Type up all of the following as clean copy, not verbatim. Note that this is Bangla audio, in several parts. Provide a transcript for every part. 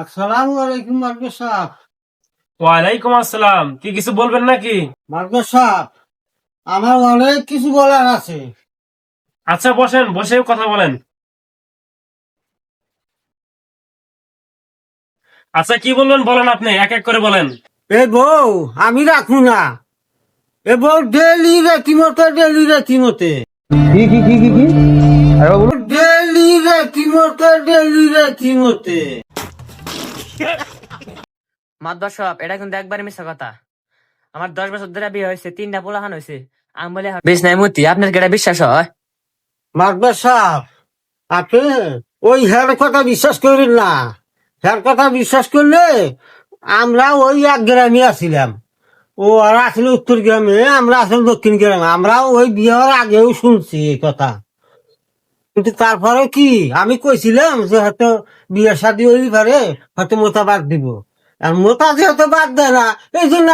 আসসালামু আলাইকুম মার্গো সাহেব। ওয়ালাইকুম আসসালাম। কি কিছু বলবেন নাকি? মার্গো সাহেব, আমার অনেক কিছু বলার আছে। আচ্ছা বসেন, বসে কথা বলেন। আচ্ছা কি বলবেন বলেন, আপনি এক এক করে বলেন। এ বউ আমি রাখু না। এ বউ ডেলি রেতিমতে কি আরে বাবু, ডেলি রেতিমতে। মাদ্রাস সাহেব, এটা কিন্তু একবারে মিথ্যা কথা। আমার 10 বছর ধরে বিয়ে হয়েছে, 3টা পোলাহান হয়েছে। আমি বলে বেশ নাই মতি, আপনার কি এটা বিশ্বাস হয়? মার্গো সাহেব, আপনি ওই হের কথা বিশ্বাস করেন না। হের কথা বিশ্বাস করলে আমরা ওই এক গ্রামে আছিলাম। ও আর আসলে উত্তর গ্রামে, আমরা আসলে দক্ষিণ গ্রামে। আমরা ওই বিয়ে হওয়ার আগেও শুনছি এই কথা। কিন্তু তারপরে কি আমি কইছিলাম যে হয়তো বিয়ে শাদী ওই পারে, হয়তো মোতা বাদ দিব। আর মোতা যেহেতু বাদ দেয় না, এই জন্য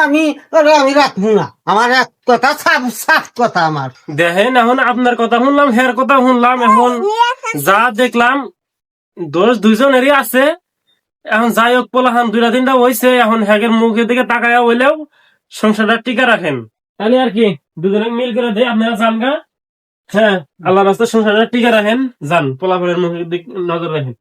আমি রাখবো না। আমার এক কথা সাফ সাফ কথা আমার। দেখেন, এখন আপনার কথা শুনলাম, হের কথা শুনলাম, এখন যা দেখলাম দোষ দুইজনেরই আছে। এখন যাই হোক, পোলাহান 2-3টা হয়েছে, এখন হ্যাগের মুখের দিকে তাকায়া হইলেও সংসারটা টিকা রাখেন। তাহলে আর কি, দুজনে মিল করে দেয়, আপনারা যান গা। হ্যাঁ, আল্লাহ রাস্তায় সংসারটা টিকা রাখেন, যান, পোলাপানের মুখের দিকে নজর রাখেন।